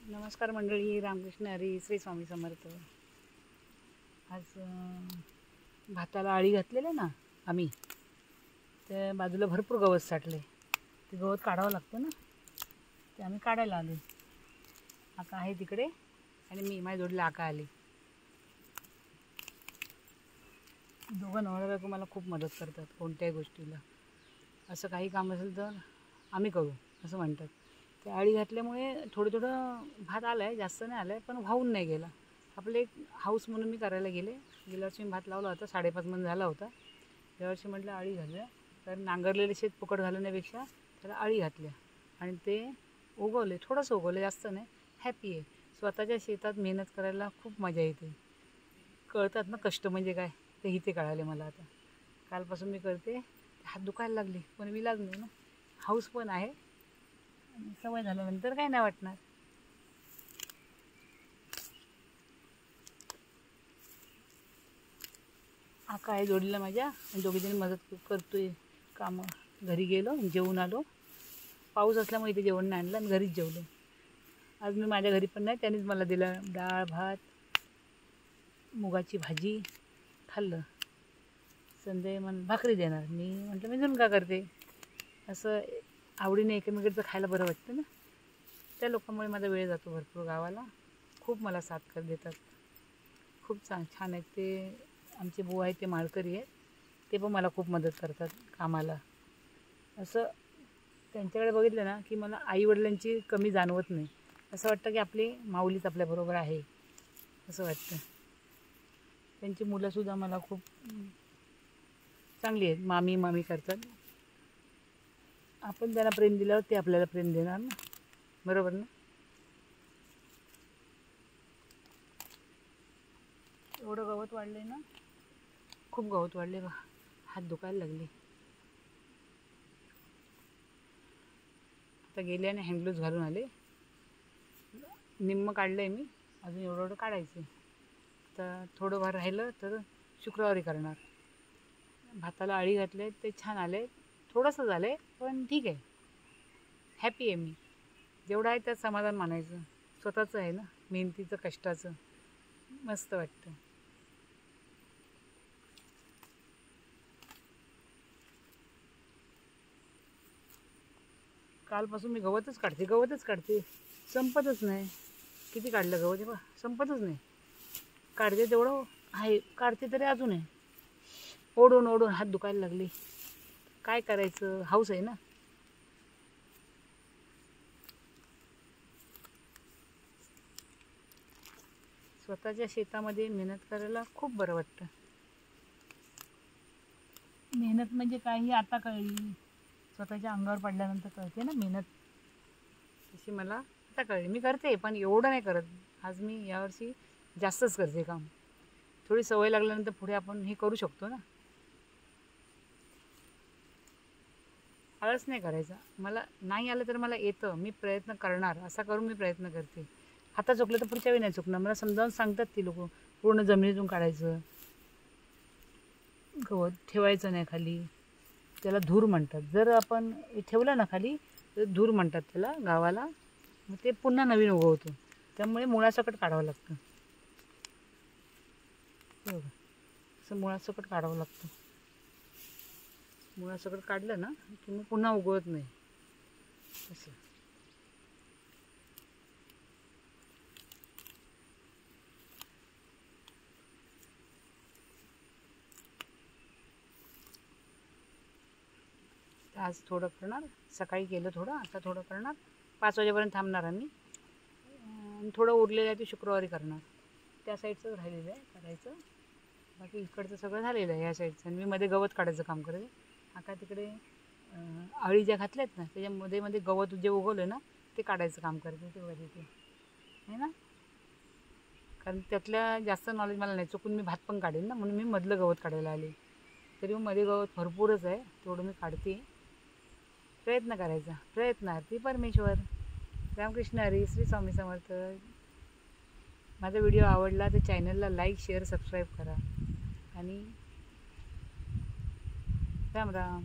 नमस्कार मंडळी, रामकृष्ण हरी, श्री स्वामी समर्थ। आज भाताला आळी घातलेले ना आम्ही, त्या बाजूला भरपूर गवत साठले। ते गवत काढावं लागतं ना, ते आम्ही काढायला आलो। आका आहे तिकडे आणि मी, माझ्या जोडीला आका आली। दोघं नवरा बायको मला खूप मदत करतात कोणत्याही गोष्टीला। असं काही काम असेल तर आम्ही करू असं म्हणतात। ते आळी घातल्यामुळे थोडं थोडं भात आलं आहे, जास्त नाही आलं आहे, पण वाहून नाही गेला। आपले एक हाऊस म्हणून मी करायला गेले। गेल्या वर्षी मी भात लावला होता, 5.5 मन झाला होता। यावर्षी म्हटलं आळी घालूया, कारण नांगरलेले शेत फुकट घालण्यापेक्षा त्याला आळी घातल्या आणि ते उगवले, थोडंसं उगवले, जास्त नाही। हॅपी आहे। स्वतःच्या शेतात मेहनत करायला खूप मजा येते। कळतात ना कष्ट म्हणजे काय, ते इथे कळाले मला। आता कालपासून मी करते, हात दुखायला लागले, पण विलाज नाही ना, हाऊस पण आहे। सवय झाल्यानंतर काही नाही वाटणार। आका आहे जोडीला माझ्या, दोघीजणी मदत करतोय कामं। घरी गेलो, जेवून आलो। पाऊस असल्यामुळे इथे जेवण नाही आणलं आणि घरीच जेवलो। आज मी माझ्या घरी पण नाही, त्यांनीच मला दिलं डाळ भात, मुगाची भाजी खाल्लं। संजय भाकरी देणार, मी म्हटलं मी झुणका करते। असं आवडीने एकमेकांचं खायला बरं वाटतं ना। त्या लोकांमुळे माझा वेळ जातो भरपूर गावाला। खूप मला साथ कर देतात, खूप छान आहेत ते। आमचे बुवा आहेत ते माळकरी आहेत, ते पण मला खूप मदत करतात कामाला। असं त्यांच्याकडे बघितलं ना की मला आईवडिलांची कमी जाणवत नाही। असं वाटतं की आपली माऊलीच आपल्याबरोबर आहे असं वाटतं। त्यांची मुलंसुद्धा मला खूप चांगली आहेत, मामी मामी करतात। आपण त्यांना प्रेम दिल्यावर ते आपल्याला प्रेम देणार ना, बरोबर ना। एवढं गवत वाढले ना, खूप गवत वाढले बा, हात दुखायला लागले। आता गेले आणि हँडग्लोव्ज घालून आले। निम्म काढलं आहे मी, अजून एवढं काढायचं। आता थोडं भर राहिलं तर शुक्रवारी करणार। भाताला आळी घातले, ते छान आले। थोडंसं झालं आहे पण ठीक आहे, हॅपी आहे मी। जेवढं आहे त्यात समाधान मानायचं। स्वतःचं आहे ना, मेहनतीचं कष्टाचं, मस्त वाटतं। कालपासून मी गवतच काढते, संपतच नाही। किती काढलं गवत बा, संपतच नाही। काढते तेवढं आहे, काढते तरी अजून आहे। ओढून ओढून हात दुखायला लागले, काय करायचं, हाऊस आहे ना। स्वतःच्या शेतामध्ये मेहनत करायला खूप बरं वाटतं। मेहनत म्हणजे काय ही आता कळली, स्वतःच्या अंगावर पडल्यानंतर कळते ना मेहनत। तशी मला आता कळली। मी करते पण एवढं नाही करत। आज मी यावर्षी जास्तच करते काम। थोडी सवय लागल्यानंतर पुढे आपण हे करू शकतो ना। आळस नाही करायचा। मला नाही आलं तर मला येतं, मी प्रयत्न करणार, असा करून मी प्रयत्न करते। आता चुकलं तर पुढच्या वेळी नाही चुकणार। मला समजावून सांगतात ती लोक, पूर्ण जमिनीतून काढायचं, गवत ठेवायचं नाही खाली, त्याला धूर म्हणतात। जर आपण ठेवलं ना खाली तर धूर म्हणतात त्याला गावाला, मग ते पुन्हा नवीन उगवतो। त्यामुळे मुळासकट काढावं लागतं। बघा, असं मुळासकट काढावं लागतं। मुळासकट काढलं ना की मग पुन्हा उगवत नाही असं। आज थोडं करणार, सकाळी केलं थोडं, आता थोडं करणार। 5 वाजेपर्यंत थांबणार आम्ही, आणि थोडं उरलेलं आहे ते शुक्रवारी करणार। त्या साईडचंच राहिलेलं आहे करायचं, बाकी इकडचं सगळं झालेलं आहे या साईडचं। आणि मी मध्ये गवत काढायचं काम करते। आता तिकडे आळी ज्या घातल्यात ना त्याच्यामध्ये मध्ये गवत जे उगवलं ना ते काढायचं काम करते तेवढं तिथे आहे ना। कारण त्यातल्या जास्त नॉलेज मला नाही, चुकून मी भात पण काढेल ना, म्हणून मी मधलं गवत काढायला आले। तरी मग मध्ये गवत भरपूरच आहे, तेवढं मी काढते। प्रयत्न करायचा, प्रयत्नार्थी परमेश्वर। रामकृष्ण हरी, श्री स्वामी समर्थ। माझा व्हिडिओ आवडला तर चॅनलला लाईक शेअर सबस्क्राईब करा आणि राम राम।